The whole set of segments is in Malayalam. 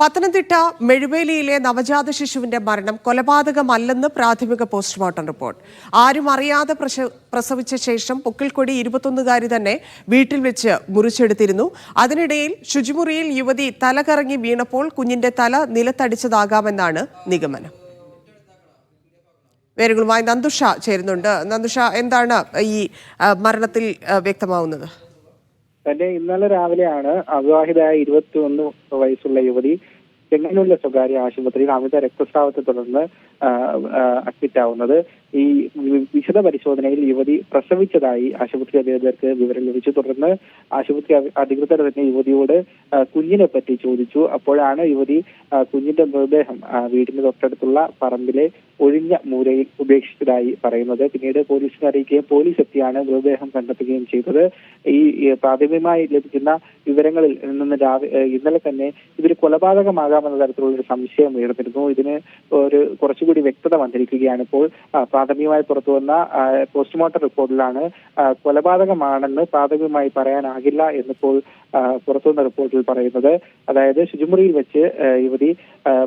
പത്തനംതിട്ട മെഴുവേലിയിലെ നവജാത ശിശുവിന്റെ മരണം കൊലപാതകമല്ലെന്ന് പ്രാഥമിക പോസ്റ്റ്മോർട്ടം റിപ്പോർട്ട്. ആരും അറിയാതെ പ്രസവിച്ച ശേഷം പൊക്കിൾക്കൊടി 21-കാരി തന്നെ വീട്ടിൽ വെച്ച് മുറിച്ചെടുത്തിരുന്നു. അതിനിടയിൽ ശുചിമുറിയിൽ യുവതി തലകറങ്ങി വീണപ്പോൾ കുഞ്ഞിന്റെ തല നിലത്തടിച്ചതാകാമെന്നാണ് നിഗമനം. വേരുകളുമായി നന്ദുഷ ചേരുന്നുണ്ട്. നന്ദുഷ, എന്താണ് ഈ മരണത്തിൽ വ്യക്തമാവുന്നത്? തന്നെ ഇന്നലെ രാവിലെയാണ് അവിവാഹിതയായ 21 വയസ്സുള്ള യുവതി ചെങ്ങന്നൂരിലെ സ്വകാര്യ ആശുപത്രിയിൽ അമിത രക്തസ്രാവത്തെ തുടർന്ന് അഡ്മിറ്റ് ആവുന്നത്. ഈ വിശദ പരിശോധനയിൽ യുവതി പ്രസവിച്ചതായി ആശുപത്രി അധികൃതർക്ക് വിവരം ലഭിച്ചു. തുടർന്ന് ആശുപത്രി അധികൃതർ തന്നെ യുവതിയോട് കുഞ്ഞിനെ പറ്റി ചോദിച്ചു. അപ്പോഴാണ് യുവതി കുഞ്ഞിന്റെ മൃതദേഹം വീടിന് തൊട്ടടുത്തുള്ള പറമ്പിലെ ഒഴിഞ്ഞ മൂലയിൽ ഉപേക്ഷിച്ചതായി പറയുന്നത്. പിന്നീട് പോലീസിനെ അറിയിക്കുകയും പോലീസ് എത്തിയാണ് മൃതദേഹം കണ്ടെത്തുകയും ചെയ്തത്. ഈ പ്രാഥമികമായി ലഭിക്കുന്ന വിവരങ്ങളിൽ നിന്ന് ഇന്നലെ തന്നെ ഇതൊരു കൊലപാതകമാകാമെന്ന തരത്തിലുള്ള ഒരു സംശയം ഉയർന്നിരുന്നു. ഇതിന് കുറച്ചുകൂടി വ്യക്തത വന്നിരിക്കുകയാണ്. ഇപ്പോൾ പ്രാഥമികമായി പുറത്തുവന്ന പോസ്റ്റ്മോർട്ടം റിപ്പോർട്ടിലാണ് കൊലപാതകമാണെന്ന് പ്രാഥമികമായി പറയാനാകില്ല എന്നിപ്പോൾ പുറത്തുവന്ന റിപ്പോർട്ടിൽ പറയുന്നത്. അതായത് ശുചിമുറിയിൽ വെച്ച് യുവതി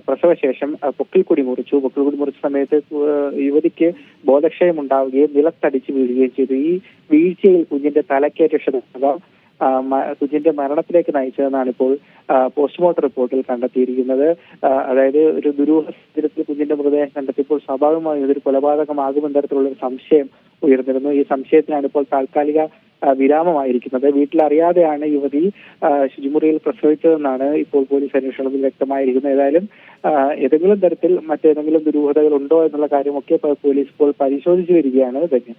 പ്രസവശേഷം പൊക്കിൾക്കൊടി മുറിച്ച സമയത്ത് യുവതിക്ക് ബോധക്ഷയം ഉണ്ടാവുകയും നിലത്തടിച്ച് വീഴുകയും ചെയ്തു. ഈ വീഴ്ചയിൽ കുഞ്ഞിന്റെ തലക്കേറ്റ ക്ഷതം കുഞ്ഞിന്റെ മരണത്തിലേക്ക് നയിച്ചതെന്നാണ് ഇപ്പോൾ പോസ്റ്റ്മോർട്ടം റിപ്പോർട്ടിൽ കണ്ടെത്തിയിരിക്കുന്നത്. അതായത് ഒരു ദുരൂഹ സാഹചര്യത്തിൽ കുഞ്ഞിന്റെ മൃതദേഹം കണ്ടെത്തിയപ്പോൾ സ്വാഭാവികമായും ഇതൊരു കൊലപാതകമാകുമെന്ന തരത്തിലുള്ള ഒരു സംശയം ഉയർന്നിരുന്നു. ഈ സംശയത്തിനാണ് ഇപ്പോൾ താൽക്കാലിക വിരാമമായിരിക്കുന്നത്. വീട്ടിലറിയാതെയാണ് യുവതി ശുചിമുറിയിൽ പ്രസവിച്ചതെന്നാണ് ഇപ്പോൾ പോലീസ് അന്വേഷണത്തിൽ വ്യക്തമായിരിക്കുന്നത്. ഏതായാലും ഏതെങ്കിലും തരത്തിൽ മറ്റേതെങ്കിലും ദുരൂഹതകൾ ഉണ്ടോ എന്നുള്ള കാര്യമൊക്കെ പോലീസ് ഇപ്പോൾ പരിശോധിച്ചു വരികയാണ് തന്നെ.